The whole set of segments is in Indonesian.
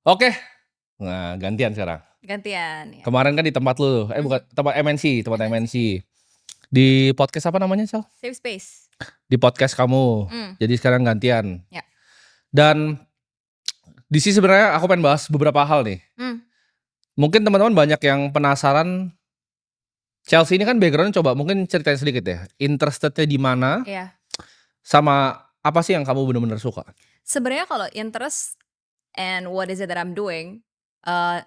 Oke, nah gantian sekarang. Gantian ya. Kemarin kan di tempat lu, bukan tempat tempat MNC. Di podcast apa namanya, Sal? Safe space. Di podcast kamu. Hmm. Jadi sekarang gantian. Ya. Dan di sini sebenarnya aku pengen bahas beberapa hal nih. Mungkin teman-teman banyak yang penasaran. Chelsea ini kan background coba mungkin ceritain sedikit ya. Interestednya di mana? Iya. Sama apa sih yang kamu benar-benar suka? Sebenarnya kalau interest and what is it that I'm doing,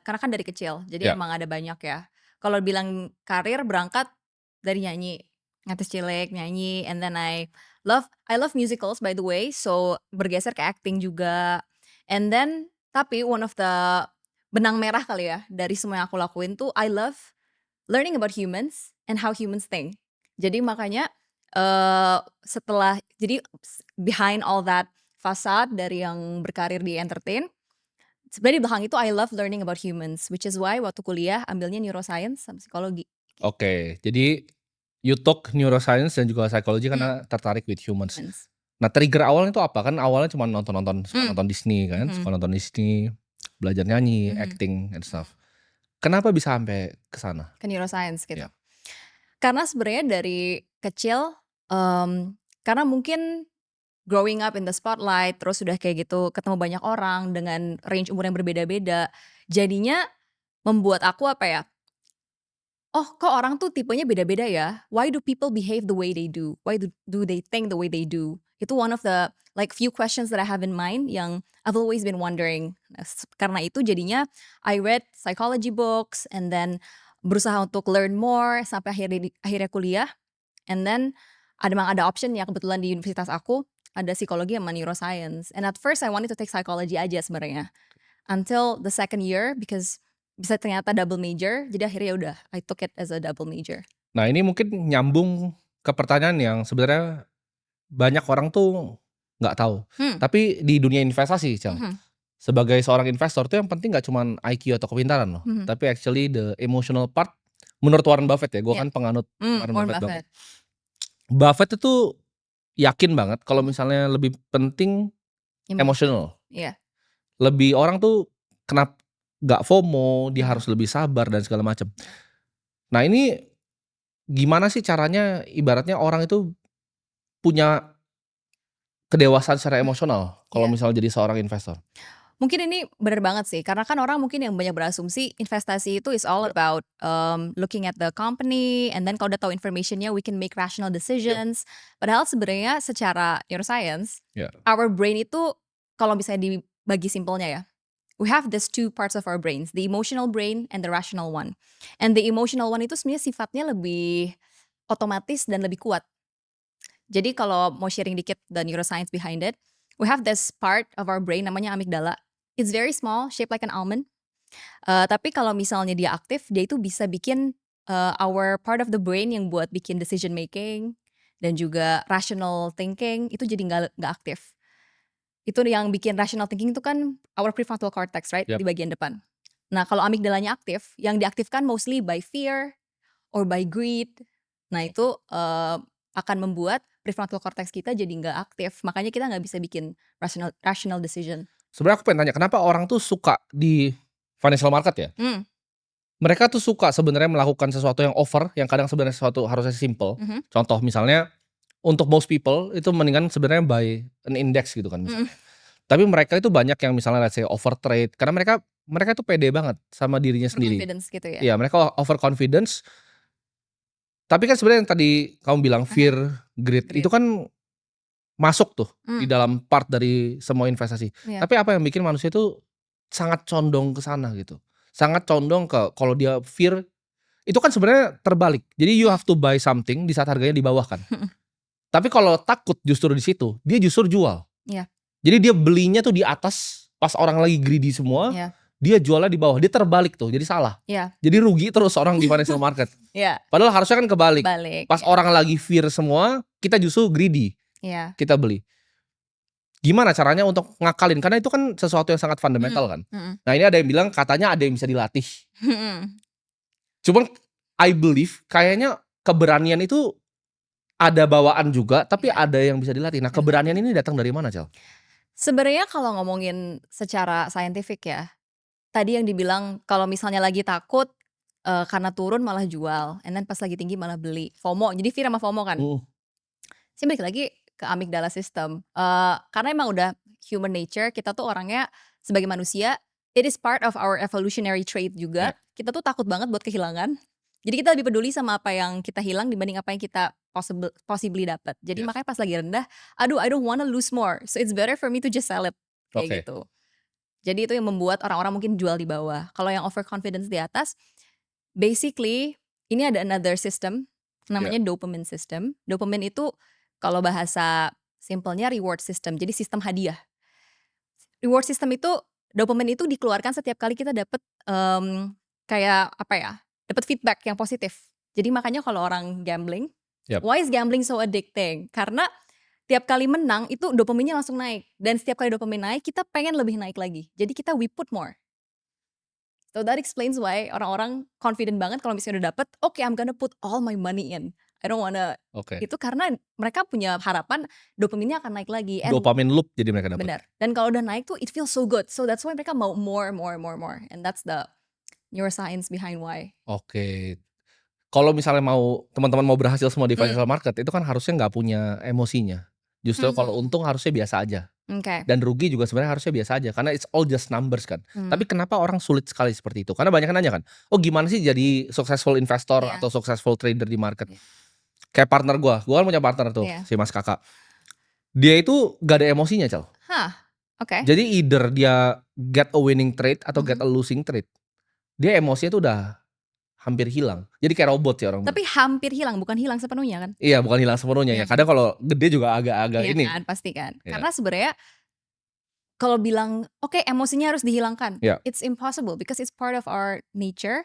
karena kan dari kecil, jadi Ya. emang ada banyak ya. Kalau bilang karir berangkat dari nyanyi, ngatis cilik nyanyi, and then I love musicals by the way, so bergeser ke acting juga. And then tapi one of the benang merah kali ya dari semua yang aku lakuin tuh I love learning about humans and how humans think. Jadi makanya setelah jadi behind all that facade dari yang berkarir di entertain, sebenarnya di belakang itu I love learning about humans, which is why waktu kuliah ambilnya neuroscience sama psikologi. Oke, jadi you took neuroscience dan juga psychology karena tertarik with humans. Nah, trigger awalnya itu apa? Kan awalnya cuma nonton Disney kan, suka nonton Disney, belajar nyanyi, acting and stuff. Kenapa bisa sampai ke sana? Ke neuroscience gitu. Ya. Karena sebenarnya dari kecil, karena mungkin growing up in the spotlight, terus udah kayak gitu ketemu banyak orang dengan range umur yang berbeda-beda, jadinya membuat aku apa ya, oh kok orang tuh tipenya beda-beda ya? Why do people behave the way they do? Why do they think the way they do? Itu one of the like few questions that I have in mind yang I've always been wondering. Karena itu jadinya I read psychology books and then berusaha untuk learn more sampai akhirnya kuliah. And then ada option ya kebetulan di universitas aku ada psikologi sama neuroscience. And at first I wanted to take psychology aja sebenarnya. Until the second year because bisa ternyata double major, jadi akhirnya udah I took it as a double major. Nah, ini mungkin nyambung ke pertanyaan yang sebenarnya banyak orang tuh nggak tahu. Tapi di dunia investasi, Cel, sebagai seorang investor tuh yang penting nggak cuman IQ atau kepintaran loh, tapi actually the emotional part. Menurut Warren Buffett ya, gue kan penganut Warren Buffett banget. Buffett itu yakin banget kalau misalnya lebih penting emotional. Iya. Lebih orang tuh kenapa nggak FOMO, dia harus lebih sabar dan segala macam. Nah, ini gimana sih caranya ibaratnya orang itu punya kedewasaan secara emosional kalau misalnya jadi seorang investor? Mungkin ini benar banget sih, karena kan orang mungkin yang banyak berasumsi investasi itu is all about looking at the company and then kalau udah tahu informationnya we can make rational decisions. Padahal sebenarnya secara neuroscience, our brain itu kalau misalnya dibagi simpelnya ya, we have these two parts of our brains, the emotional brain and the rational one. And the emotional one itu sebenarnya sifatnya lebih otomatis dan lebih kuat. Jadi kalau mau sharing dikit the neuroscience behind it, we have this part of our brain namanya amygdala. It's very small, shaped like an almond. Tapi kalau misalnya dia aktif, dia itu bisa bikin our part of the brain yang buat bikin decision making dan juga rational thinking itu jadi nggak aktif. Itu yang bikin rational thinking itu kan our prefrontal cortex, right? Di bagian depan. Nah, kalau amigdalanya aktif, yang diaktifkan mostly by fear or by greed. Nah, itu akan membuat prefrontal cortex kita jadi nggak aktif. Makanya kita nggak bisa bikin rational decision. Sebenarnya aku pengen tanya, kenapa orang tuh suka di financial market ya? Mereka tuh suka sebenarnya melakukan sesuatu yang over, yang kadang sebenarnya sesuatu harusnya simple. Contoh misalnya untuk most people itu mendingan sebenarnya buy an index gitu kan misalnya. Tapi mereka itu banyak yang misalnya let's say over trade karena mereka tuh pede banget sama dirinya sendiri. Confidence gitu ya. Iya, mereka over confidence. Tapi kan sebenarnya yang tadi kamu bilang fear, greed itu kan masuk tuh di dalam part dari semua investasi. Tapi apa yang bikin manusia itu sangat condong ke sana gitu. Sangat condong ke kalau dia fear itu kan sebenarnya terbalik. Jadi you have to buy something di saat harganya di bawah kan. Tapi kalau takut justru di situ, dia justru jual. Jadi dia belinya tuh di atas pas orang lagi greedy semua, dia jualnya di bawah. Dia terbalik tuh, jadi salah. Jadi rugi terus orang di financial market. Padahal harusnya kan kebalik. Pas orang lagi fear semua, kita justru greedy. Kita beli. Gimana caranya untuk ngakalin? Karena itu kan sesuatu yang sangat fundamental kan. Nah, ini ada yang bilang katanya ada yang bisa dilatih. Cuman I believe kayaknya keberanian itu ada bawaan juga, tapi ada yang bisa dilatih. Nah, keberanian ini datang dari mana, Cel? Sebenarnya kalau ngomongin secara saintifik ya, tadi yang dibilang kalau misalnya lagi takut karena turun malah jual, and then pas lagi tinggi malah beli. FOMO, jadi fear sama FOMO kan. Sih balik lagi ke amygdala system. Karena emang udah human nature, kita tuh orangnya sebagai manusia, it is part of our evolutionary trait juga. Kita tuh takut banget buat kehilangan. Jadi kita lebih peduli sama apa yang kita hilang dibanding apa yang kita possibly dapat. Jadi makanya pas lagi rendah, aduh I don't wanna lose more, so it's better for me to just sell it kayak gitu. Jadi itu yang membuat orang-orang mungkin jual di bawah. Kalau yang overconfidence di atas, basically ini ada another system namanya dopamine system. Dopamine itu kalau bahasa simpelnya reward system. Jadi sistem hadiah. Reward system itu, dopamine itu dikeluarkan setiap kali kita dapat kayak apa ya? Dapat feedback yang positif. Jadi makanya kalau orang gambling, why is gambling so addicting? Karena tiap kali menang itu dopaminnya langsung naik, dan setiap kali dopamin naik kita pengen lebih naik lagi. Jadi kita we put more. So that explains why orang-orang confident banget kalau misalnya udah dapet, okay, I'm gonna put all my money in. I don't wanna itu karena mereka punya harapan dopaminnya akan naik lagi. Dopamine loop jadi mereka dapat. Benar. Dan kalau udah naik tuh it feels so good. So that's why mereka mau more. And that's the neuroscience behind why. Kalau misalnya mau teman-teman mau berhasil semua di financial market, itu kan harusnya nggak punya emosinya. Justru kalau untung harusnya biasa aja. Dan rugi juga sebenarnya harusnya biasa aja, karena it's all just numbers kan. Tapi kenapa orang sulit sekali seperti itu? Karena banyak yang nanya kan, oh gimana sih jadi successful investor atau successful trader di market? Kayak partner gue kan punya partner tuh, si Mas Kakak. Dia itu gak ada emosinya, Cal. Jadi either dia get a winning trade atau get a losing trade. Dia emosinya tuh udah hampir hilang. Jadi kayak robot sih orang. Tapi hampir hilang, bukan hilang sepenuhnya kan? Iya, bukan hilang sepenuhnya ya. Kadang kalau gede juga agak-agak ini. Kan, pasti kan. Karena sebenarnya kalau bilang emosinya harus dihilangkan, it's impossible because it's part of our nature.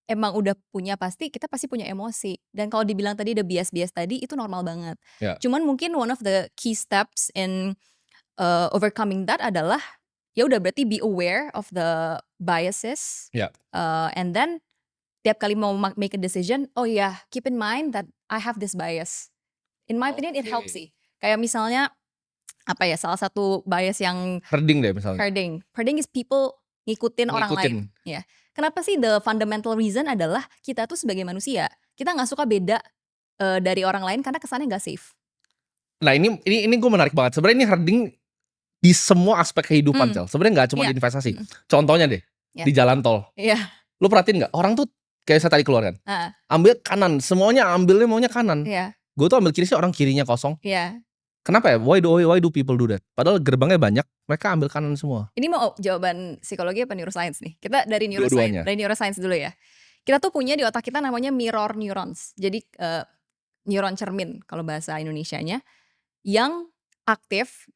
Emang udah punya kita pasti punya emosi. Dan kalau dibilang tadi ada bias-bias tadi, itu normal banget. Cuman mungkin one of the key steps in overcoming that adalah ya udah berarti be aware of the biases. And then tiap kali mau make a decision, keep in mind that I have this bias. In my opinion it helps sih. Kayak misalnya salah satu bias yang herding deh misalnya. Herding is people ngikutin orang lain. Kenapa sih? The fundamental reason adalah kita tuh sebagai manusia, kita nggak suka beda dari orang lain karena kesannya nggak safe. Nah ini gue menarik banget. Sebenarnya ini herding di semua aspek kehidupan, Cel. Sebenarnya nggak cuma di investasi. Contohnya deh, di jalan tol. Lu perhatiin nggak? Orang tuh kayak saya tadi keluar kan, ambil kanan, semuanya ambilnya maunya kanan. Gue tuh ambil kiri sih, orang kirinya kosong. Kenapa ya? Why do people do that? Padahal gerbangnya banyak, mereka ambil kanan semua. Ini mau jawaban psikologi apa neuroscience nih? Kita dari neuroscience dulu ya. Kita tuh punya di otak kita namanya mirror neurons. Jadi neuron cermin kalau bahasa Indonesianya, yang aktif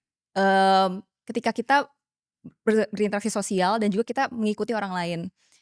ketika kita berinteraksi sosial dan juga kita mengikuti orang lain.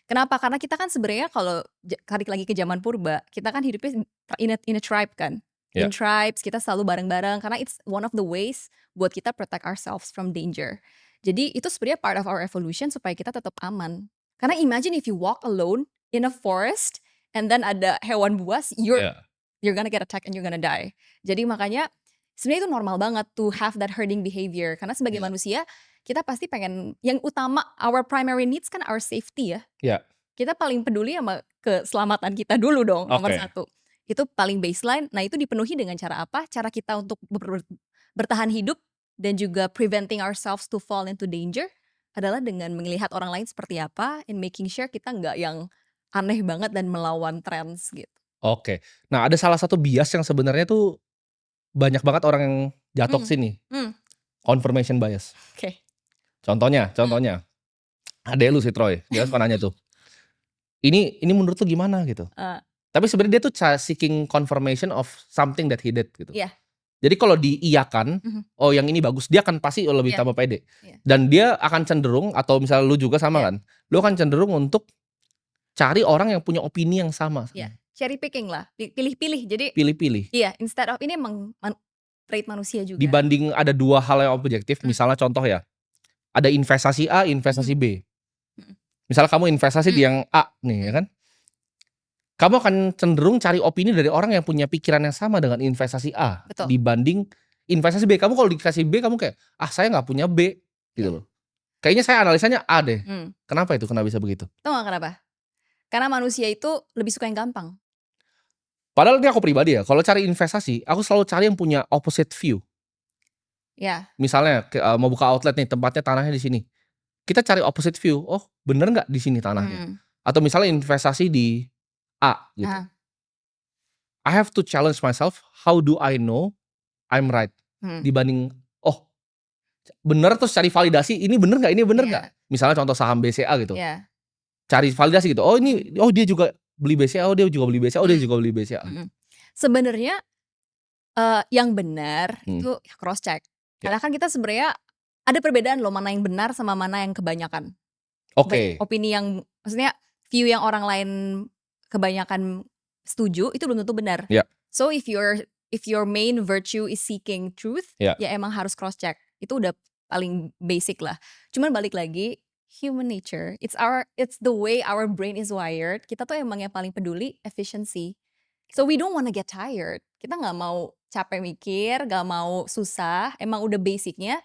Kenapa? Karena kita kan sebenarnya kalau tarik lagi ke zaman purba, kita kan hidupnya in a tribe kan. In tribes, kita selalu bareng-bareng karena it's one of the ways buat kita protect ourselves from danger. Jadi itu sebenarnya part of our evolution supaya kita tetap aman. Karena imagine if you walk alone in a forest and then ada hewan buas, you're gonna get attacked and you're gonna die. Jadi makanya sebenarnya itu normal banget to have that herding behavior. Karena sebagai manusia, kita pasti pengen, yang utama, our primary needs kan our safety ya. Kita paling peduli sama keselamatan kita dulu dong, nomor satu. Itu paling baseline. Nah itu dipenuhi dengan cara apa? Cara kita untuk bertahan hidup dan juga preventing ourselves to fall into danger adalah dengan melihat orang lain seperti apa and making sure kita nggak yang aneh banget dan melawan trends gitu. Nah ada salah satu bias yang sebenarnya tuh banyak banget orang yang jatuh ke sini. Confirmation bias. Contohnya, adek lu si Troy, dia suka nanya tuh, ini menurut lu gimana gitu. Tapi sebenarnya dia tuh seeking confirmation of something that he did gitu. Jadi kalau diiyakan, oh yang ini bagus, dia akan pasti lebih tambah pede. Dan dia akan cenderung, atau misalnya lu juga sama kan, lu akan cenderung untuk cari orang yang punya opini yang sama. Cherry picking lah, pilih-pilih. Jadi pilih-pilih. Instead of, ini emang trait manusia juga. Dibanding ada dua hal yang objektif, misalnya contoh ya, ada investasi A, investasi B. Misalnya kamu investasi di yang A nih ya kan, kamu akan cenderung cari opini dari orang yang punya pikiran yang sama dengan investasi A. Dibanding investasi B. Kamu kalau dikasih B, kamu kayak, saya gak punya B gitu loh. Kayaknya saya analisanya A deh. Hmm. Kenapa itu? Kenapa bisa begitu? Tahu nggak kenapa? Karena manusia itu lebih suka yang gampang. Padahal ini aku pribadi ya, kalau cari investasi, aku selalu cari yang punya opposite view. Ya. Misalnya mau buka outlet nih, tempatnya tanahnya di sini. Kita cari opposite view. Oh, bener nggak di sini tanahnya? Atau misalnya investasi di A gitu. I have to challenge myself. How do I know I'm right? Dibanding bener terus cari validasi. Ini bener nggak? Ini bener nggak? Misalnya contoh saham BCA gitu. Cari validasi gitu. Oh ini, oh dia juga beli BCA. Oh dia juga beli BCA. Oh dia juga beli BCA. Sebenarnya yang benar itu cross check. Karena kan kita sebenarnya ada perbedaan loh mana yang benar sama mana yang kebanyakan. Opini yang maksudnya view yang orang lain kebanyakan setuju itu belum tentu benar. So if your main virtue is seeking truth, ya emang harus cross check. Itu udah paling basic lah. Cuman balik lagi, human nature, it's the way our brain is wired. Kita tuh emang yang paling peduli efficiency. So we don't wanna get tired. Kita nggak mau capek mikir, nggak mau susah. Emang udah basicnya,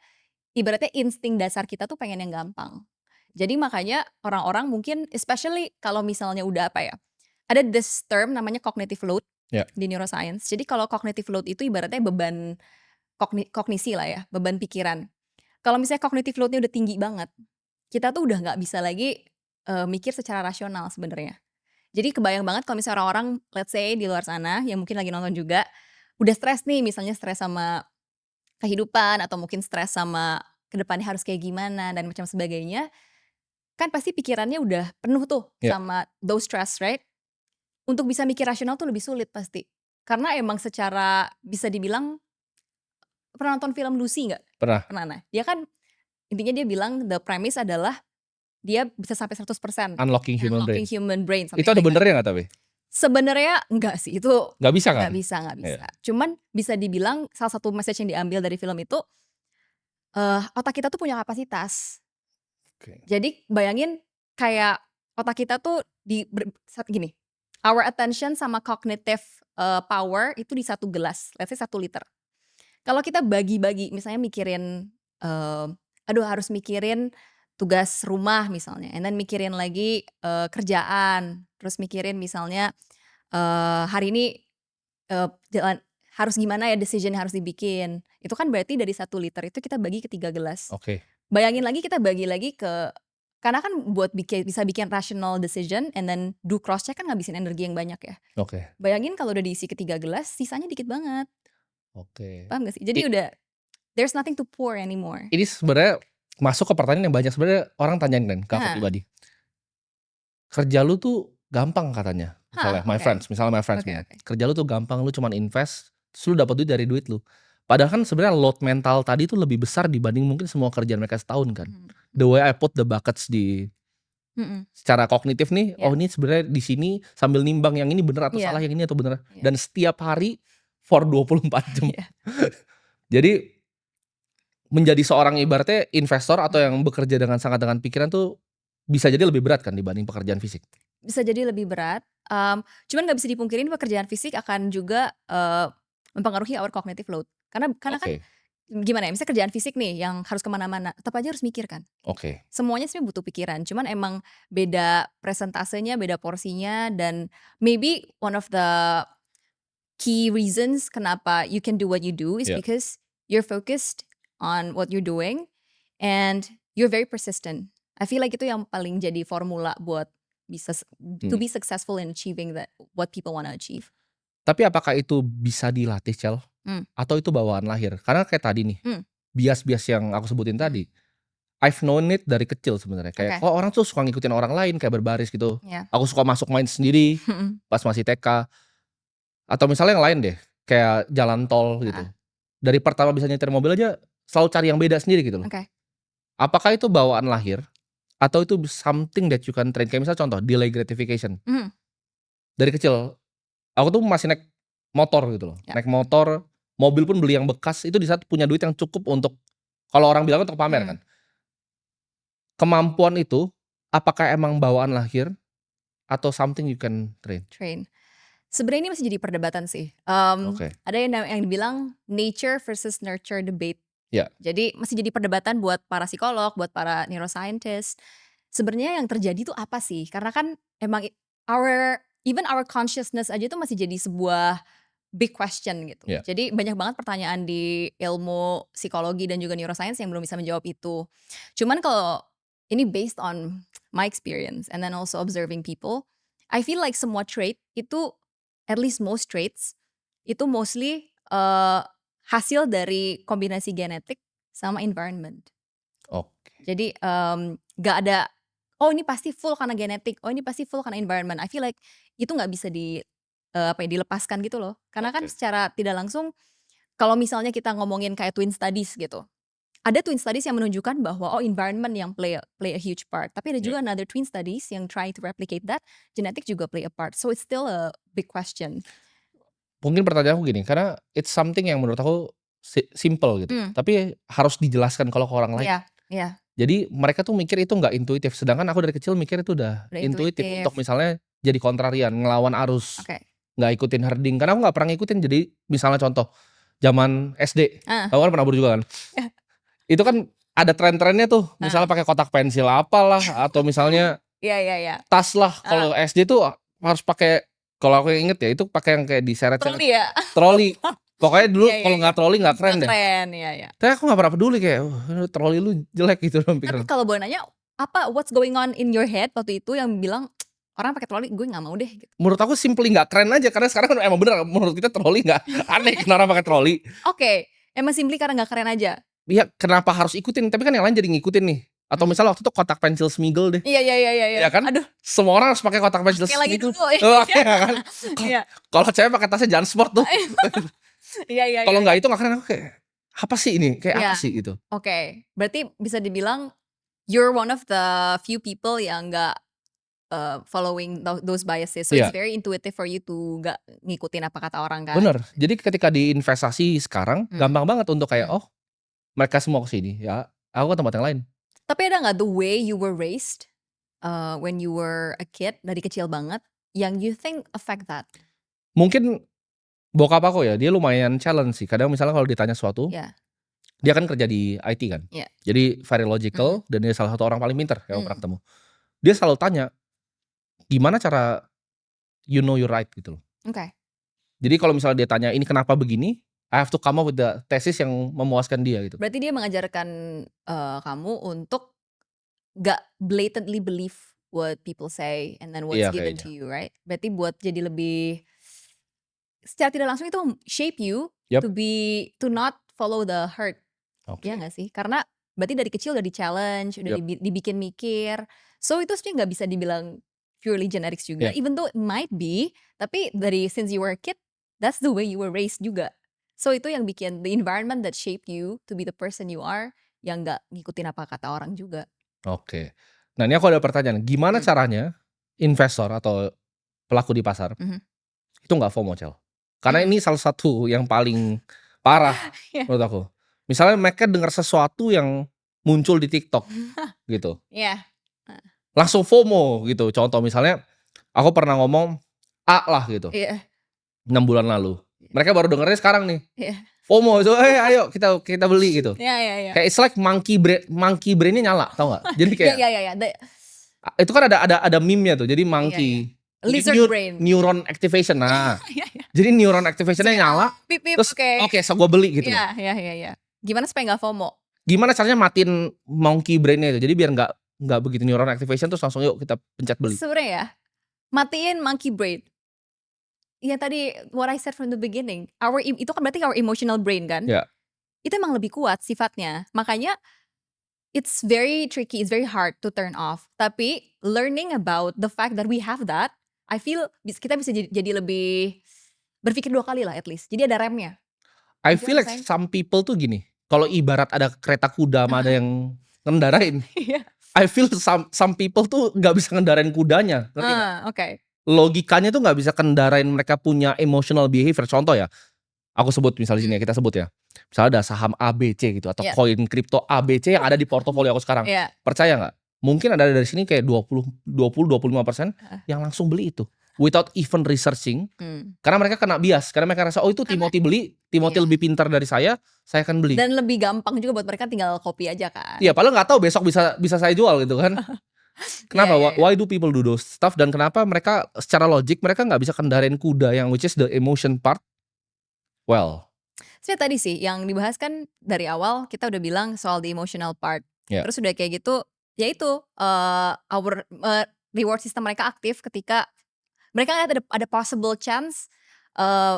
ibaratnya insting dasar kita tuh pengen yang gampang. Jadi makanya orang-orang mungkin, especially kalau misalnya udah apa ya, ada this term namanya cognitive load di neuroscience. Jadi kalau cognitive load itu ibaratnya beban kognisi lah ya, beban pikiran. Kalau misalnya cognitive loadnya udah tinggi banget, kita tuh udah nggak bisa lagi mikir secara rasional sebenarnya. Jadi kebayang banget kalau misalnya orang-orang, let's say di luar sana yang mungkin lagi nonton juga, udah stres nih, misalnya stres sama kehidupan atau mungkin stres sama kedepannya harus kayak gimana dan macam sebagainya, kan pasti pikirannya udah penuh tuh sama those stress, right? Untuk bisa mikir rasional tuh lebih sulit pasti. Karena emang secara bisa dibilang, pernah nonton film Lucy nggak? Pernah. Nah, dia kan intinya dia bilang the premise adalah dia bisa sampai 100% Unlocking human brain. Itu ada benernya nggak tapi? Sebenarnya enggak sih, itu nggak bisa kan? Nggak bisa. Cuman bisa dibilang salah satu message yang diambil dari film itu, otak kita tuh punya kapasitas. Jadi bayangin kayak otak kita tuh gini, our attention sama cognitive power itu di 1 gelas, let's say 1 liter. Kalau kita bagi-bagi, misalnya mikirin, aduh harus mikirin tugas rumah misalnya, and then mikirin lagi kerjaan, terus mikirin misalnya hari ini jalan harus gimana ya decision yang harus dibikin. Itu kan berarti dari 1 liter itu kita bagi ke 3 gelas. Bayangin lagi kita bagi lagi karena kan buat bisa bikin rational decision and then do cross check kan ngabisin energi yang banyak ya. Bayangin kalau udah diisi ke 3 gelas, sisanya dikit banget. Paham gak sih? Jadi udah there's nothing to pour anymore. Ini sebenarnya masuk ke pertanyaan yang banyak sebenarnya orang tanyain kan ke aku pribadi. Kerja lu tuh gampang katanya. Misalnya my friends kerja lu tuh gampang, lu cuman invest, terus lu dapat duit dari duit lu. Padahal kan sebenarnya load mental tadi tuh lebih besar dibanding mungkin semua kerjaan mereka setahun kan. The way I put the buckets di secara kognitif nih, oh ini sebenarnya di sini sambil nimbang yang ini bener atau salah, yang ini atau bener. Dan setiap hari for 24 jam. Jadi menjadi seorang ibaratnya investor atau yang bekerja dengan sangat dengan pikiran tuh bisa jadi lebih berat kan dibanding pekerjaan fisik. Bisa jadi lebih berat. Cuman nggak bisa dipungkirin pekerjaan fisik akan juga mempengaruhi our cognitive load. Karena kan gimana ya, misalnya kerjaan fisik nih yang harus kemana-mana, tetap aja harus mikir kan. Semuanya sebenarnya butuh pikiran. Cuman emang beda presentasenya, beda porsinya, dan maybe one of the key reasons kenapa you can do what you do is because you're focused on what you're doing and you're very persistent. I feel like itu yang paling jadi formula buat bisa to be successful in achieving what people wanna achieve. Tapi apakah itu bisa dilatih, Cel? Atau itu bawaan lahir? Karena kayak tadi nih, bias-bias yang aku sebutin tadi, I've known it dari kecil sebenarnya. Kayak orang tuh suka ngikutin orang lain kayak berbaris gitu. Aku suka masuk main sendiri pas masih TK. Atau misalnya yang lain deh, kayak jalan tol gitu. Dari pertama bisa nyetir mobil aja selalu cari yang beda sendiri gitu loh. Apakah itu bawaan lahir atau itu something that you can train? Kayak misalnya contoh delay gratification. Dari kecil aku tuh masih naik motor gitu loh. Naik motor, mobil pun beli yang bekas, itu di saat punya duit yang cukup untuk, kalau orang bilang untuk pamer kan. Kemampuan itu apakah emang bawaan lahir atau something you can train? Sebenarnya ini masih jadi perdebatan sih. Ada yang dibilang nature versus nurture debate. Ya. Jadi masih jadi perdebatan buat para psikolog, buat para neuroscientist. Sebenarnya yang terjadi tuh apa sih? Karena kan emang even our consciousness aja tuh masih jadi sebuah big question gitu. Ya. Jadi banyak banget pertanyaan di ilmu psikologi dan juga neuroscience yang belum bisa menjawab itu. Cuman kalau ini based on my experience and then also observing people, I feel like semua trait itu, at least most traits, itu mostly hasil dari kombinasi genetik sama environment. Oke. Jadi gak ada, oh ini pasti full karena genetik, oh ini pasti full karena environment. I feel like itu gak bisa dilepaskan gitu loh. Karena kan Oke. secara tidak langsung, kalau misalnya kita ngomongin kayak twin studies gitu. Ada twin studies yang menunjukkan bahwa environment yang play a huge part. Tapi ada juga another twin studies yang try to replicate that, genetic juga play a part. So it's still a big question. Mungkin pertanyaanku gini, karena it's something yang menurut aku simple gitu. Tapi harus dijelaskan kalau ke orang lain. Iya. Jadi mereka tuh mikir itu nggak intuitif. Sedangkan aku dari kecil mikir itu udah intuitif. Untuk misalnya jadi kontrarian, ngelawan arus. Nggak ikutin herding. Karena aku nggak pernah ngikutin. Jadi misalnya contoh, zaman SD. Aku kan pernah juga kan. Itu kan ada tren-trennya tuh. Misalnya pakai kotak pensil apalah. Atau misalnya tas lah. Kalau SD tuh harus pakai, kalau aku inget ya, itu pakai yang kayak diseret-seret. Troli. Pokoknya dulu kalau nggak troli nggak keren deh. Tapi aku nggak pernah peduli, kayak troli lu jelek gitu. Tapi kalau boleh nanya, what's going on in your head waktu itu yang bilang orang pakai troli, gue nggak mau deh gitu. Menurut aku simply nggak keren aja, karena sekarang kan emang bener, menurut kita troli nggak aneh, kenapa pakai troli. Oke, emang simply karena nggak keren aja. Iya, kenapa harus ikutin? Tapi kan yang lain jadi ngikutin nih. Atau misalnya waktu itu kotak pensil Smiggle deh. Iya. Ya kan? Aduh. Semua orang harus pakai kotak pensil Smiggle. Kan? Kalau cewek pakai tasnya Jangan Sport tuh. Iya. Kalau nggak itu nggak keren. Aku kayak, apa sih ini? Kayak apa sih gitu? Oke, berarti bisa dibilang you're one of the few people yang nggak following those biases. So it's very intuitive for you to nggak ngikutin apa kata orang kan. Bener. Jadi ketika di investasi sekarang, gampang banget untuk kayak, mereka semua kesini, ya aku ke tempat yang lain. Tapi ada nggak the way you were raised when you were a kid, dari kecil banget, yang you think affect that? Mungkin bokap aku ya, dia lumayan challenge sih. Kadang misalnya kalau ditanya sesuatu, dia kan kerja di IT kan. Jadi very logical, dan dia salah satu orang paling pintar yang pernah ketemu. Dia selalu tanya, gimana cara you know you're right gitu loh. Jadi kalau misalnya dia tanya, ini kenapa begini, I have to come up with the thesis yang memuaskan dia gitu. Berarti dia mengajarkan kamu untuk gak blatantly believe what people say and then what's given to you, right? Berarti buat jadi lebih, secara tidak langsung itu shape you to not follow the herd. Ya gak sih? Karena berarti dari kecil udah di-challenge, udah dibikin mikir. So itu sebenarnya gak bisa dibilang purely genetics juga. Even though it might be, tapi dari since you were a kid, that's the way you were raised juga. So itu yang bikin the environment that shaped you to be the person you are, yang gak ngikutin apa kata orang juga. Oke. Nah ini aku ada pertanyaan, gimana caranya investor atau pelaku di pasar itu gak FOMO, Cel? Karena ini salah satu yang paling parah menurut aku. Misalnya mereka dengar sesuatu yang muncul di TikTok gitu. Langsung FOMO gitu. Contoh misalnya, aku pernah ngomong A lah gitu. 6 bulan lalu. Mereka baru dengernya sekarang nih. FOMO itu, ayo kita beli gitu. Kayak it's like monkey brainnya nyala, tau gak? Jadi kayak itu kan ada meme-nya tuh. Jadi monkey lizard brain, neuron activation. Nah, jadi neuron activationnya nyala. Terus oke, so gue beli gitu. Iya. Gimana supaya gak FOMO? Gimana caranya matiin monkey brainnya itu? Jadi biar nggak begitu neuron activation, terus langsung yuk kita pencet beli. Sebenarnya ya, matiin monkey brain. Ya tadi what I said from the beginning, itu kan berarti our emotional brain kan? Itu emang lebih kuat sifatnya. Makanya it's very tricky, it's very hard to turn off. Tapi learning about the fact that we have that, I feel kita bisa jadi lebih berpikir 2 kali lah at least. Jadi ada remnya. I feel like some people tuh gini, kalau ibarat ada kereta kuda sama ada yang ngendarain. I feel some people tuh gak bisa ngendarain kudanya. Logikanya tuh gak bisa kendarain mereka punya emotional behavior. Contoh ya, aku sebut misalnya sini ya, kita sebut ya. Misalnya ada saham ABC gitu, atau koin kripto ABC yang ada di portofolio aku sekarang. Percaya gak? Mungkin ada dari sini kayak 20-25% yang langsung beli itu. without even researching. Karena mereka kena bias, karena mereka rasa itu Timothy beli, Timothy lebih pintar dari saya akan beli. Dan lebih gampang juga buat mereka tinggal copy aja kan. Iya, padahal nggak tahu besok bisa saya jual gitu kan. Kenapa? Why do people do those stuff? Dan kenapa mereka secara logik mereka nggak bisa kendarain kuda yang which is the emotion part? Well, sebenarnya tadi sih yang dibahas kan dari awal kita udah bilang soal the emotional part. Terus udah kayak gitu, ya itu our reward system mereka aktif ketika mereka lihat ada possible chance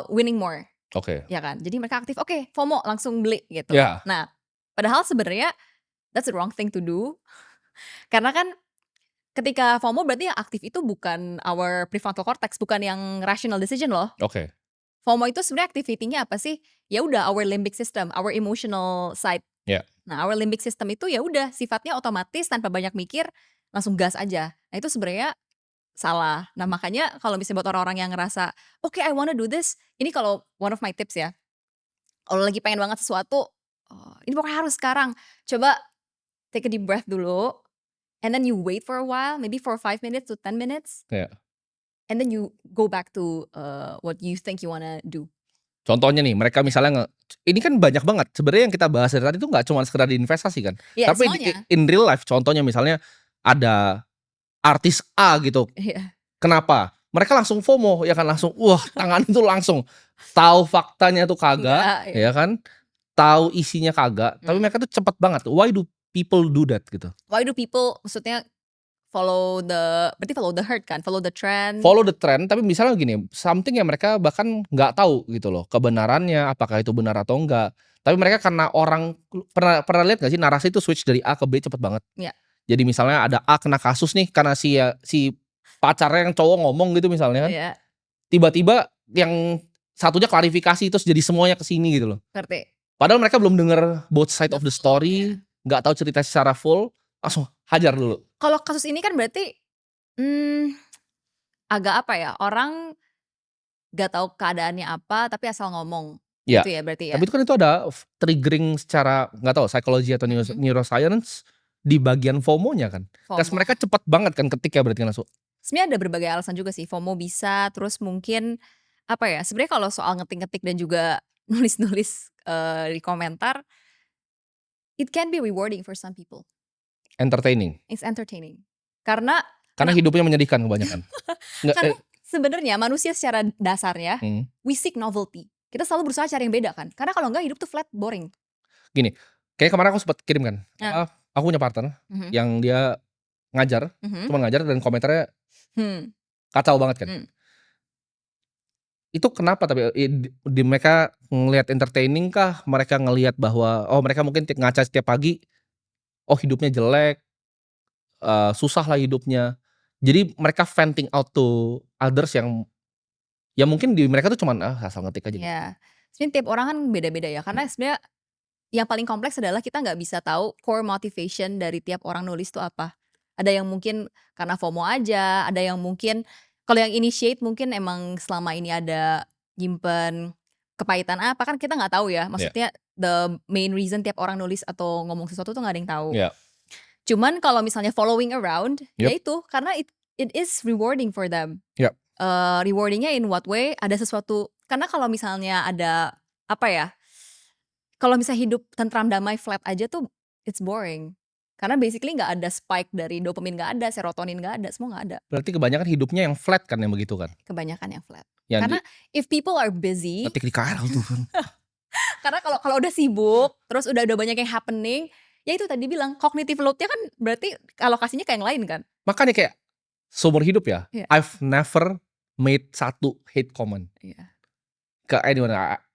winning more. Oke. Ya kan? Jadi mereka aktif, oke, FOMO langsung beli gitu. Yeah. Nah, padahal sebenarnya that's the wrong thing to do. Karena kan ketika FOMO berarti yang aktif itu bukan our prefrontal cortex, bukan yang rational decision loh. Oke. FOMO itu sebenarnya activity-nya apa sih? Ya udah our limbic system, our emotional side. Yeah. Nah, our limbic system itu ya udah sifatnya otomatis tanpa banyak mikir, langsung gas aja. Nah, itu sebenarnya salah. Nah, makanya kalau misalnya buat orang-orang yang ngerasa, oke, I wanna do this. Ini kalau one of my tips ya. Kalau lagi pengen banget sesuatu, ini pokoknya harus sekarang. Coba take a deep breath dulu. And then you wait for a while, maybe for 5 minutes to 10 minutes. Yeah. And then you go back to what you think you wanna do. Contohnya nih, mereka misalnya ini kan banyak banget. Sebenarnya yang kita bahas dari tadi itu nggak cuma sekedar di investasi kan. Yeah, tapi in real life, contohnya misalnya ada artis A gitu. Yeah. Kenapa? Mereka langsung FOMO, ya kan, langsung tangan itu langsung tahu faktanya tuh kagak, ya kan? Tahu isinya kagak, tapi mereka tuh cepet banget. Why do people do that gitu? Why do people maksudnya berarti follow the herd kan, follow the trend. Follow the trend, tapi misalnya gini, something yang mereka bahkan nggak tahu gitu loh kebenarannya, apakah itu benar atau enggak. Tapi mereka karena orang pernah lihat gak sih narasi itu switch dari A ke B cepet banget. Yeah. Jadi misalnya ada A kena kasus nih karena si pacarnya yang cowok ngomong gitu misalnya kan. Yeah. Tiba-tiba yang satunya klarifikasi terus jadi semuanya kesini gitu loh. Ngerti. Padahal mereka belum dengar both side of the story, nggak tahu cerita secara full, langsung hajar dulu. Kalau kasus ini kan berarti agak apa ya, orang gak tahu keadaannya apa tapi asal ngomong. Ya. Gitu ya berarti ya. Tapi itu kan itu ada triggering secara nggak tahu psikologi atau neuroscience di bagian FOMO-nya kan. Terus mereka cepat banget kan ketika berarti langsung. Sebenarnya ada berbagai alasan juga sih. FOMO bisa, terus mungkin apa ya? Sebenarnya kalau soal ngetik-ngetik dan juga nulis-nulis di komentar, it can be rewarding for some people. Entertaining. It's entertaining. Karena hidupnya menyedihkan kebanyakan. Karena sebenarnya manusia secara dasarnya we seek novelty. Kita selalu berusaha cari yang beda kan. Karena kalau enggak hidup tuh flat, boring. Gini, kayak kemarin aku sempat kirim kan. Aku punya partner yang dia ngajar, cuma ngajar dan komentarnya kacau banget kan. Itu kenapa tapi di mereka ngelihat entertaining kah? Mereka ngelihat bahwa mereka mungkin ngaca setiap pagi, hidupnya jelek, susah lah hidupnya. Jadi mereka venting out to others yang mungkin di mereka tuh cuman asal ngetik aja. Ya, sebenarnya tiap orang kan beda-beda ya. Karena sebenarnya yang paling kompleks adalah kita nggak bisa tahu core motivation dari tiap orang nulis tuh apa. Ada yang mungkin karena FOMO aja, ada yang mungkin kalau yang initiate mungkin emang selama ini ada nyimpen kepahitan apa kan kita nggak tahu ya. Maksudnya the main reason tiap orang nulis atau ngomong sesuatu tuh nggak ada yang tahu. Cuman kalau misalnya following around, ya itu karena it is rewarding for them. Rewardingnya in what way? Ada sesuatu karena kalau misalnya ada apa ya? Kalau misalnya hidup tentram damai flat aja tuh it's boring. Karena basically nggak ada spike dari dopamin, nggak ada, serotonin nggak ada, semua nggak ada. Berarti kebanyakan hidupnya yang flat kan yang begitu kan? Kebanyakan yang flat. Karena if people are busy, ngetik di KRL tuh kan. Karena kalau udah sibuk, terus udah banyak yang happening, ya itu tadi bilang cognitive load-nya kan berarti alokasinya kayak yang lain kan. Makanya kayak seumur hidup ya, I've never made satu hate comment ke anyone.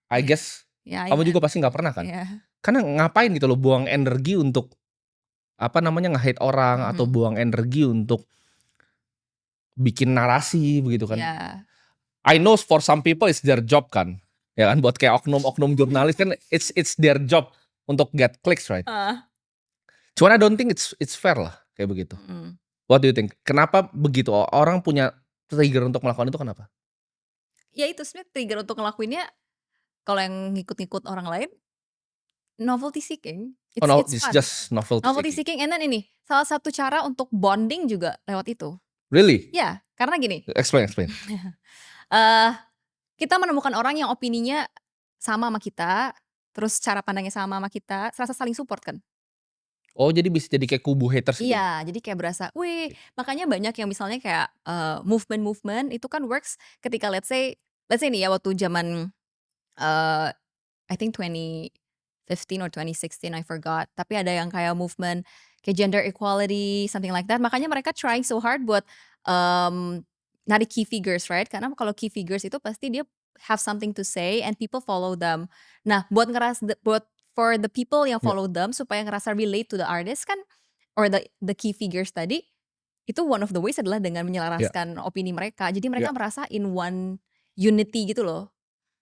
I guess kamu juga pasti nggak pernah kan? Karena ngapain gitu loh buang energi untuk nge-hate orang atau buang energi untuk bikin narasi begitu kan? I know for some people it's their job kan, ya kan? Buat kayak oknum jurnalis kan it's their job untuk get clicks, right? Cuman I don't think it's fair lah kayak begitu. What do you think? Kenapa begitu orang punya trigger untuk melakukan itu kenapa? Ya itu sebenarnya trigger untuk ngelakuinnya kalau yang ngikut-ngikut orang lain novelty seeking. It's just novelty seeking. And then ini salah satu cara untuk bonding juga lewat itu. Really? Ya, Karena gini, Explain. eh kita menemukan orang yang opininya sama sama kita, terus cara pandangnya sama sama kita, serasa saling support kan. Oh, jadi bisa jadi kayak kubu haters gitu? Iya, jadi kayak berasa, wih, makanya banyak yang misalnya kayak, movement-movement itu kan works ketika let's say nih ya waktu zaman, eee, I think 2015 or 2016 I forgot, tapi ada yang kayak movement kayak gender equality, something like that. Makanya mereka trying so hard buat, narik key figures, right? Karena kalau key figures itu pasti dia have something to say and people follow them. Nah, buat for the people yang Ya. follow them supaya ngerasa relate to the artist kan or the key figures tadi, itu one of the ways adalah dengan Ya. menyelaraskan opini mereka. Jadi Ya. mereka merasa in one unity gitu loh.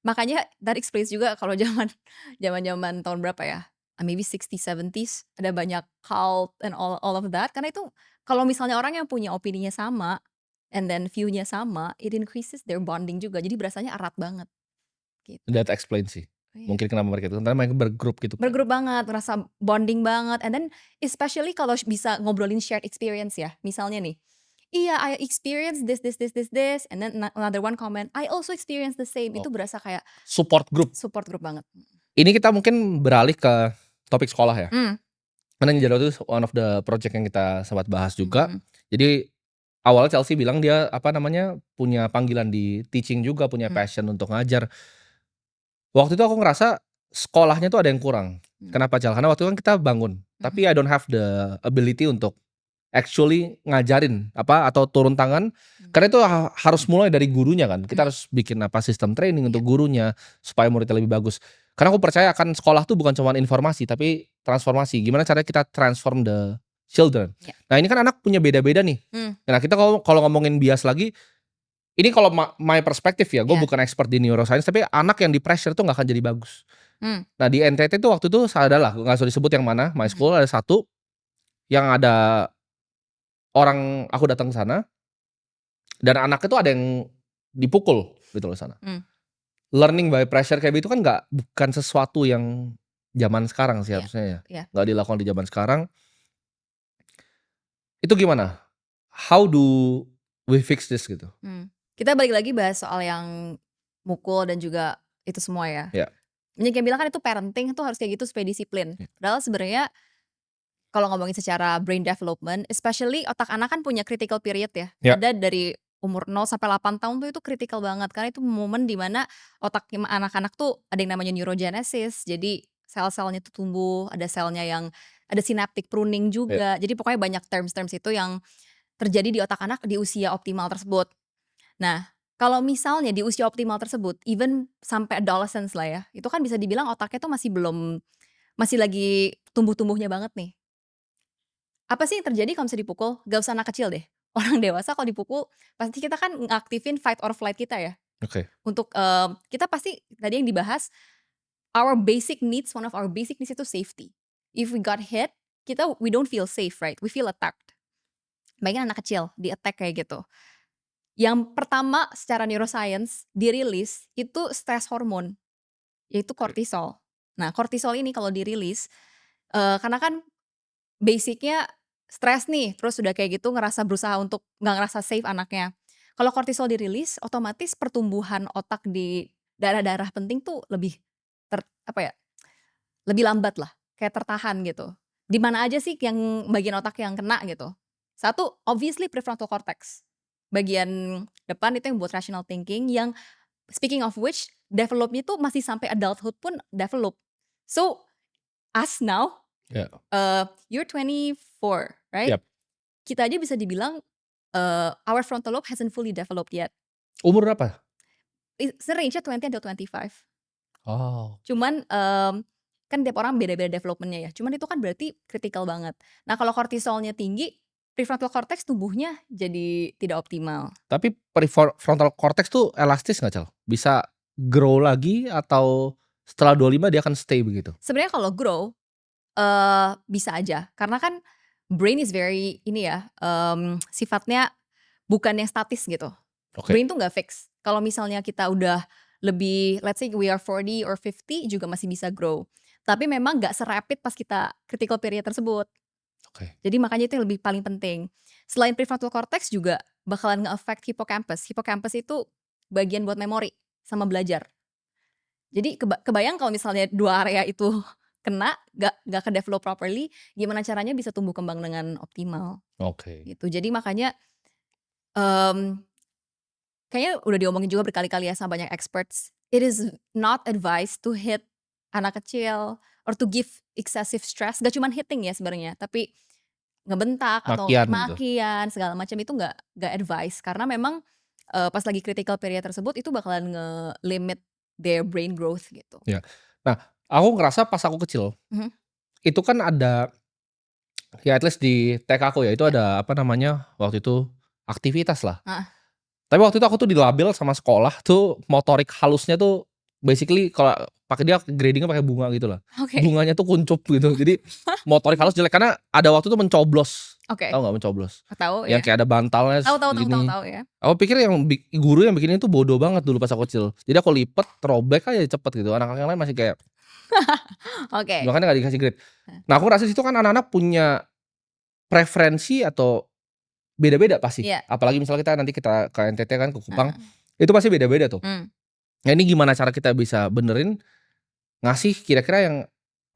Makanya that explains juga kalau zaman-zaman tahun berapa ya, maybe 60s, 70s ada banyak cult and all of that, karena itu kalau misalnya orang yang punya opininya sama and then view-nya sama, it increases their bonding juga. Jadi berasanya erat banget, gitu. That explain sih. Iya. Mungkin kenapa mereka itu, karena mereka bergrup gitu kan. Bergrup banget, ngerasa bonding banget, and then especially kalau bisa ngobrolin shared experience ya. Misalnya nih, "Iya, I experience this," and then another one comment, "I also experience the same." Itu Oh, berasa kayak support group. support group banget. Ini kita mungkin beralih ke topik sekolah ya. Mmm, Karena Ninja itu one of the project yang kita sempat bahas juga. mhm, Jadi awalnya Chelsea bilang dia apa namanya, punya panggilan di teaching juga, punya mmm, passion untuk ngajar. Waktu itu aku ngerasa sekolahnya tuh ada yang kurang. mmm, Kenapa, Cal? Karena waktu itu kan kita bangun, mhm, tapi I don't have the ability untuk actually ngajarin apa atau turun tangan. mmm, Karena itu harus mulai dari gurunya kan. mmm, Kita harus bikin apa sistem training iya, untuk gurunya supaya muridnya lebih bagus. Karena aku percaya akan sekolah tuh bukan cuma informasi tapi transformasi. Gimana caranya kita transform the children. iya, Nah, ini kan anak punya beda-beda nih. mmm, Nah, kita kalau kalau ngomongin bias lagi, ini kalau my perspektif ya, gue iya, bukan expert di neuroscience, tapi anak yang di pressure tuh nggak akan jadi bagus. mmm, Nah, di NTT tuh waktu itu adalah nggak usah disebut yang mana, my mhm, school ada satu yang ada orang, aku datang ke sana dan anaknya tuh ada yang dipukul gitu loh sana. mmm, Learning by pressure kayak gitu kan bukan sesuatu yang zaman sekarang sih iya, harusnya ya, iya, nggak dilakukan di zaman sekarang. Itu gimana? How do we fix this gitu? Kita balik lagi bahas soal yang mukul dan juga itu semua ya. Ya, Banyak yang bilang kan itu parenting tuh harus kayak gitu supaya disiplin. ya, Padahal sebenarnya kalau ngomongin secara brain development, especially otak anak kan punya critical period ya. ya, Ada dari umur 0 sampai 8 tahun tuh itu critical banget karena itu momen dimana otak anak-anak tuh ada yang namanya neurogenesis. Jadi sel-selnya tuh tumbuh, ada selnya yang ada synaptic pruning ya. juga. Jadi pokoknya banyak terms-terms itu yang terjadi di otak anak di usia optimal tersebut. Nah, kalau misalnya di usia optimal tersebut, even sampai adolescence lah ya, itu kan bisa dibilang otaknya tuh masih lagi tumbuh-tumbuhnya banget nih. Apa sih yang terjadi kalau misalnya dipukul? Gak usah anak kecil deh. Orang dewasa kalau dipukul, pasti kita kan ngaktifin fight or flight kita ya. Oke. Untuk, kita pasti tadi yang dibahas, one of our basic needs itu safety. If we got hit, we don't feel safe, right? We feel attacked. Bayangin anak kecil di-attack kayak gitu. Yang pertama secara neuroscience dirilis itu stress hormone, yaitu Oke. kortisol. Nah, kortisol ini kalau dirilis, karena kan basic-nya stres nih, terus udah kayak gitu berusaha untuk nggak ngerasa safe anaknya. Kalau kortisol dirilis, otomatis pertumbuhan otak di daerah-daerah penting tuh lebih apa ya, lebih lambat lah, kayak tertahan gitu. Di mana aja sih yang bagian otak yang kena gitu? Satu, obviously prefrontal cortex. Bagian depan itu yang buat rational thinking yang speaking of which, developnya tuh masih sampai adulthood pun develop. So, us now, Ya. you're 24, right? Yap. Kita aja bisa dibilang, our frontal lobe hasn't fully developed yet. Umur berapa? Range-nya 20 until 25. Oh. Cuman, kan tiap orang beda-beda development-nya ya, cuman itu kan berarti kritikal banget. Nah, kalau kortisolnya tinggi, prefrontal cortex tumbuhnya jadi tidak optimal. Tapi prefrontal cortex tuh elastis nggak, Cal? Bisa grow lagi atau setelah 25 dia akan stay begitu? Sebenarnya kalau grow, bisa aja, karena kan brain is very ini ya, sifatnya bukan yang statis gitu. Oke. Brain tuh nggak fix. Kalau misalnya kita udah lebih, let's say we are 40 or 50 juga masih bisa grow. Tapi memang nggak serapid pas kita critical period tersebut. Oke. Jadi makanya itu yang paling penting. Selain prefrontal cortex juga bakalan nge-affect hippocampus. Hippocampus itu bagian buat memori sama belajar. Jadi kebayang kalau misalnya 2 area itu kena, gak ke-develop properly, gimana caranya bisa tumbuh kembang dengan optimal, Oke. gitu. Jadi makanya, mmm, kayaknya udah diomongin juga berkali-kali ya sama banyak experts, it is not advised to hit anak kecil or to give excessive stress, gak cuman hitting ya sebenarnya, tapi ngebentak atau Makian gitu. makian segala macam itu nggak advice karena memang, pas lagi critical period tersebut itu bakalan nge-limit their brain growth gitu. Ya. Nah, aku ngerasa pas aku kecil, Mhm. itu kan ada ya at least di TK aku ya, itu Ya. ada apa namanya, waktu itu aktivitas lah. Heeh. Tapi waktu itu aku tuh dilabel sama sekolah tuh motorik halusnya tuh basically kalau pakai dia grading-nya pakai bunga gitu lah. Oke. Bunganya tuh kuncup gitu. Jadi motorik halus jelek karena ada waktu itu mencoblos. Oke. Tahu nggak mencoblos? Tahu Yang ya. kayak ada bantalnya Tahu tahu tahu tahu gini. tahu ya. Aku pikir yang guru yang bikin itu bodoh banget dulu pas aku kecil. Jadi aku lipet, robek aja cepet gitu. Anak-anak yang lain masih kayak Oke. makanya nggak dikasih grade. Nah aku rasa situ kan anak-anak punya preferensi atau beda-beda pasti. Iya. Apalagi misalnya kita ke NTT kan ke Kupang, Heeh. itu pasti beda-beda tuh. Mmm. Nah ini gimana cara kita bisa benerin ngasih kira-kira yang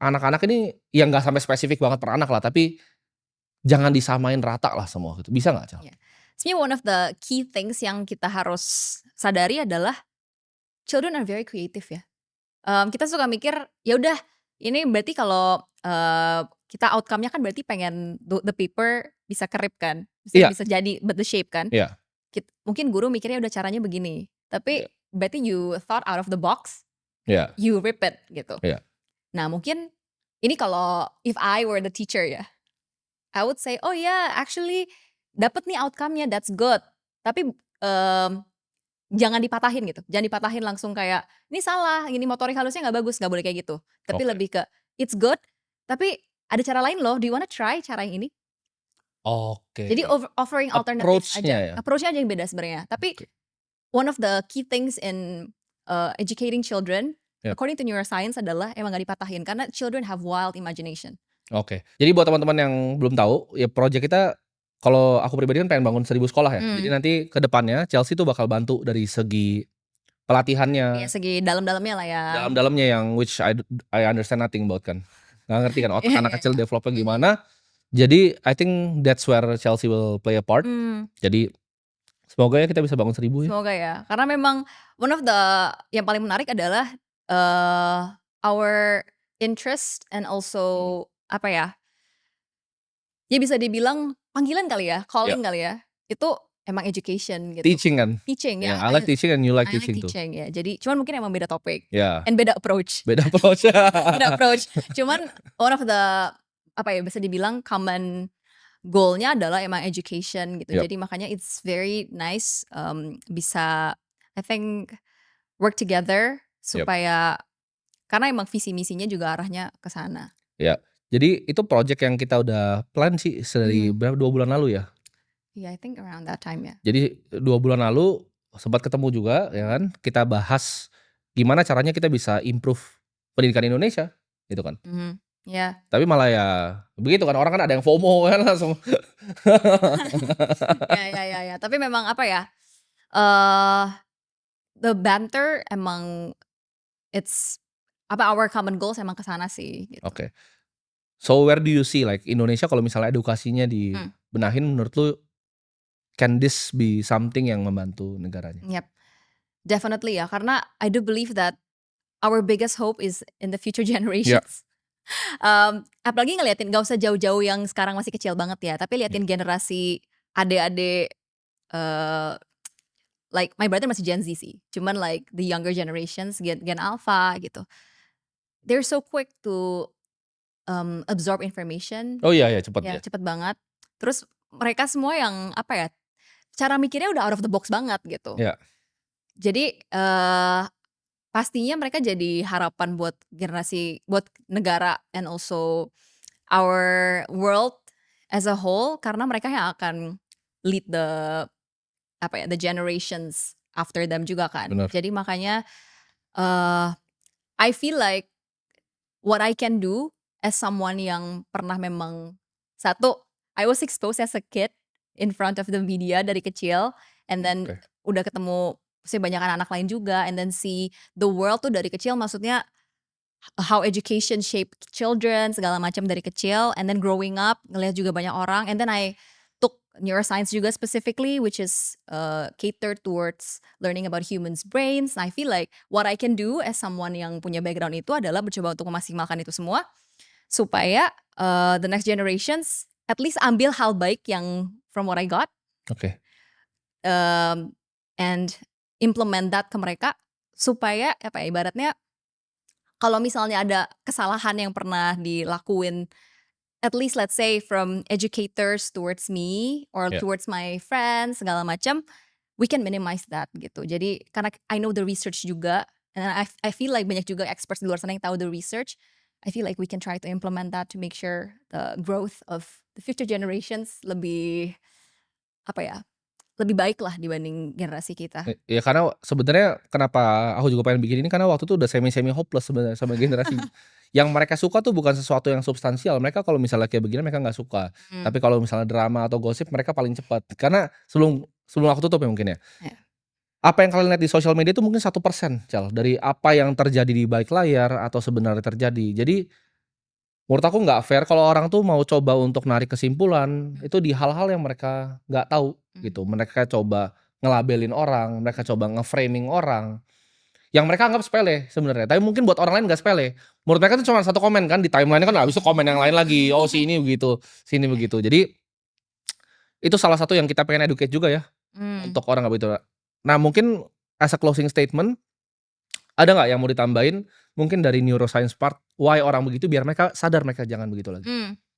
anak-anak ini yang nggak sampai spesifik banget per anak lah, tapi jangan disamain rata lah semua gitu. Bisa nggak, Cel? Iya. Sebenarnya one of the key things yang kita harus sadari adalah children are very creative ya. Kita suka mikir, ya udah ini berarti kalau, kita outcome-nya kan berarti pengen the paper bisa kerip kan, Iya. bisa jadi the shape kan. Iya. Mungkin guru mikirnya udah caranya begini, tapi Iya. berarti you thought out of the box, Iya. you rip it gitu. Iya. Nah mungkin ini kalau if I were the teacher ya, I would say, "Oh yeah, actually dapet nih outcome-nya, that's good." Tapi, jangan dipatahin gitu, jangan dipatahin langsung kayak, "Ini salah, ini motorik halusnya nggak bagus." Nggak boleh kayak gitu. Tapi Oke. lebih ke, "It's good, tapi ada cara lain loh, do you wanna try cara yang ini?" Oke. Jadi offering alternatives Approach-nya aja. ya? Approach-nya aja yang beda sebenarnya. Tapi Oke. one of the key things in, educating children, Yap. according to neuroscience adalah emang nggak dipatahin karena children have wild imagination. Oke. Jadi buat teman-teman yang belum tahu, ya project kita kalau aku pribadi kan pengen bangun 1000 sekolah ya. Jadi nanti ke depannya Chelsea tuh bakal bantu dari segi pelatihannya. Iya, segi dalam-dalamnya lah ya. Dalam-dalamnya yang which I understand nothing about kan. Nggak ngerti kan otak anak kecil developnya gimana. Jadi I think that's where Chelsea will play a part. Jadi semoga ya kita bisa bangun 1000 ya. Semoga ya. Karena memang one of the yang paling menarik adalah, our interest and also apa ya, ya bisa dibilang panggilan kali ya, calling kali ya, itu emang education gitu. Teaching kan. Teaching Ya, ya. I like teaching and you like I like teaching tuh. teaching ya. Jadi cuman mungkin emang beda topik Ya. and beda approach. Beda approach. Beda approach. Cuman one of the apa ya, bisa dibilang common goal-nya adalah emang education gitu. Yap. Jadi makanya it's very nice, bisa I think work together supaya karena emang visi misinya juga arahnya ke sana. Ya. Jadi itu project yang kita udah plan sih dari berapa 2 bulan lalu ya. Yeah, I think around that time ya. Jadi 2 bulan lalu sempat ketemu juga ya kan. Kita bahas gimana caranya kita bisa improve pendidikan Indonesia gitu kan. Ya. Tapi malah ya begitu kan, orang kan ada yang FOMO kan langsung. Ya. Tapi memang apa ya, the banter emang it's apa our common goals emang ke sana sih gitu. Oke. So where do you see like Indonesia kalau misalnya edukasinya dibenahin menurut lu can this be something yang membantu negaranya? Yep. Definitely ya, karena I do believe that our biggest hope is in the future generations. Apalagi ngeliatin gak usah jauh-jauh yang sekarang masih kecil banget ya, tapi liatin generasi adik-adik, like my brother masih Gen Z sih, cuman like the younger generations, Gen Alpha gitu. They're so quick to absorb information. Oh iya cepet Ya, ya. cepet banget. Terus mereka semua yang apa ya, cara mikirnya udah out of the box banget gitu. Ya. Jadi, pastinya mereka jadi harapan buat generasi, buat negara and also our world as a whole karena mereka yang akan lead the apa ya, the generations after them juga kan. Bener. Jadi makanya, I feel like what I can do as someone yang pernah memang satu, I was exposed as a kid in front of the media dari kecil, and then Oke. udah ketemu banyak anak-anak lain juga, and then see the world tuh dari kecil, maksudnya how education shape children segala macam dari kecil, and then growing up ngelihat juga banyak orang, and then I took neuroscience juga specifically, which is catered towards learning about humans brains. I feel like what I can do as someone yang punya background itu adalah mencoba untuk memaksimalkan itu semua supaya the next generations at least ambil hal baik yang from what I got, Oke. and implement that ke mereka supaya apa ya, ibaratnya kalau misalnya ada kesalahan yang pernah dilakuin, at least let's say from educators towards me or Ya. towards my friends segala macam, we can minimize that gitu. Jadi karena I know the research juga, and I feel like banyak juga experts di luar sana yang tahu the research. I feel like we can try to implement that to make sure the growth of the future generations lebih apa ya, lebih baik lah dibanding generasi kita. Ya karena sebenarnya kenapa aku juga pengen bikin ini, karena waktu itu udah semi hopeless sebenarnya sama generasi. Yang mereka suka tuh bukan sesuatu yang substansial. Mereka kalau misalnya kayak begini mereka nggak suka. Tapi kalau misalnya drama atau gosip mereka paling cepat. Karena sebelum aku tutup ya mungkin ya. Ya. Apa yang kalian lihat di sosial media itu mungkin 1%, Cal, dari apa yang terjadi di balik layar atau sebenarnya terjadi. Jadi menurut aku nggak fair kalau orang tuh mau coba untuk narik kesimpulan itu di hal-hal yang mereka nggak tahu gitu. Mereka coba ngelabelin orang, mereka coba nge-framing orang yang mereka anggap sepele sebenarnya. Tapi mungkin buat orang lain nggak sepele. Menurut mereka itu cuma satu komen kan, di timeline kan habis itu komen yang lain lagi. Oh si ini begitu, sini begitu. Jadi itu salah satu yang kita pengen educate juga ya untuk orang nggak begitu. Nah mungkin as a closing statement, ada nggak yang mau ditambahin mungkin dari neuroscience part, why orang begitu biar mereka sadar mereka jangan begitu lagi.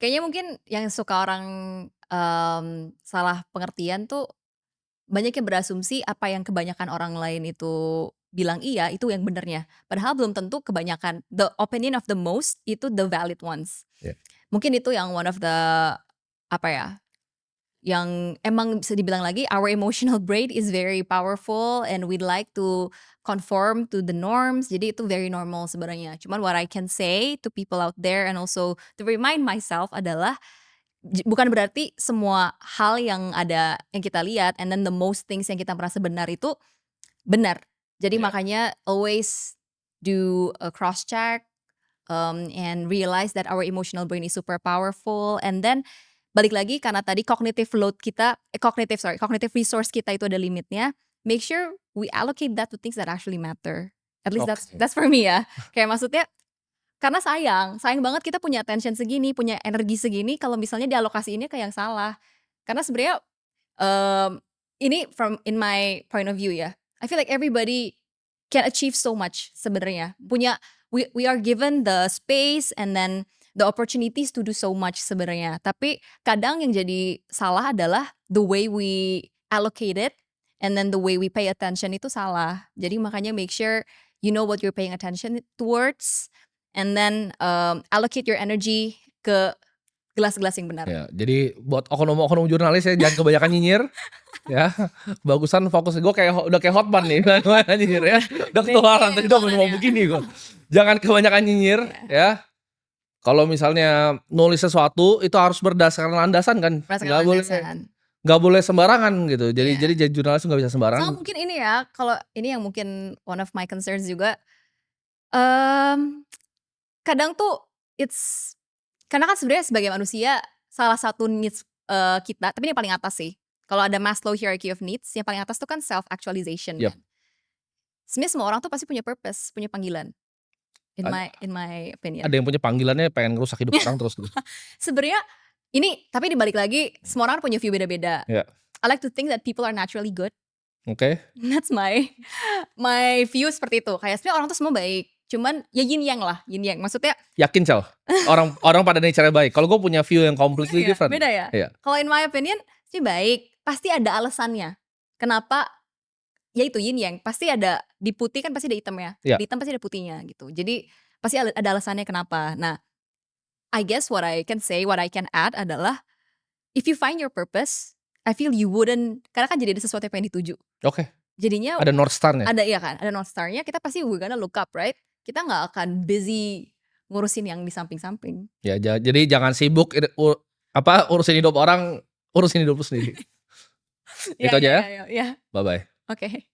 Kayaknya mungkin yang suka orang salah pengertian tuh banyak yang berasumsi apa yang kebanyakan orang lain itu bilang iya, itu yang benernya. Padahal belum tentu kebanyakan, the opinion of the most itu the valid ones. Yeah. Mungkin itu yang one of the apa ya, yang emang bisa dibilang lagi our emotional brain is very powerful and we'd like to conform to the norms. Jadi itu very normal sebenarnya. Cuman what I can say to people out there and also to remind myself adalah bukan berarti semua hal yang ada yang kita lihat and then the most things yang kita merasa benar itu benar. Jadi Yeah. makanya always do a cross check and realize that our emotional brain is super powerful, and then balik lagi karena tadi cognitive resource kita itu ada limitnya. Make sure we allocate that to things that actually matter. At least Okay. that's for me ya. Kayak maksudnya karena sayang banget kita punya attention segini, punya energi segini kalau misalnya dialokasiinnya ke yang salah. Karena sebenarnya ini from in my point of view ya. I feel like everybody can achieve so much sebenarnya. We are given the space and then the opportunities to do so much sebenarnya. Tapi kadang yang jadi salah adalah the way we allocate it and then the way we pay attention itu salah. Jadi makanya make sure you know what you're paying attention towards, and then allocate your energy ke gelas-gelas yang benar. Ya, jadi buat oknum-oknum jurnalis ya jangan kebanyakan nyinyir. Ya, bagusan fokus. Gue udah kayak Hotman nih, nyinyir ya. Udah ketularan tadi udah mau begini gue. Jangan kebanyakan nyinyir ya. Kalau misalnya nulis sesuatu itu harus berdasarkan landasan kan. Nggak boleh sembarangan gitu. Jadi jurnalis nggak bisa sembarangan. So mungkin ini ya, kalau ini yang mungkin one of my concerns juga. Kadang tuh karena kan sebenarnya sebagai manusia salah satu needs kita, tapi ini yang paling atas sih. Kalau ada Maslow hierarchy of needs, yang paling atas tuh kan self actualization. Yep. Kan. Sebenarnya semua orang tuh pasti punya purpose, punya panggilan. In my opinion. Ada yang punya panggilannya pengen ngerusak hidup orang terus gitu. Sebenarnya ini tapi dibalik lagi semua orang punya view beda-beda. Yeah. I like to think that people are naturally good. Oke. That's my view seperti itu. Kayak sebenarnya orang tuh semua baik. Cuman ya yin yang lah, yin yang. Maksudnya yakin Cal? Orang pada nature baik. Kalau gue punya view yang completely different. Beda ya? Iya. Kalau in my opinion sih baik. Pasti ada alasannya. Kenapa? Ya itu yin yang. Pasti ada di putih kan pasti ada hitamnya. Yeah. Di hitam pasti ada putihnya gitu. Jadi pasti ada alasannya kenapa. Nah, I guess what I can say, what I can add adalah if you find your purpose, I feel you wouldn't, karena kan jadi ada sesuatu yang pengen dituju. Oke. Jadinya ada North Star-nya. Ada iya kan, ada North Star-nya. Kita pasti we're gonna look up, right? Kita nggak akan busy ngurusin yang di samping-samping. Ya, jadi jangan sibuk urusin hidup orang urusin hidup lu sendiri. Ya, Itu aja ya. ya. Bye bye. Oke.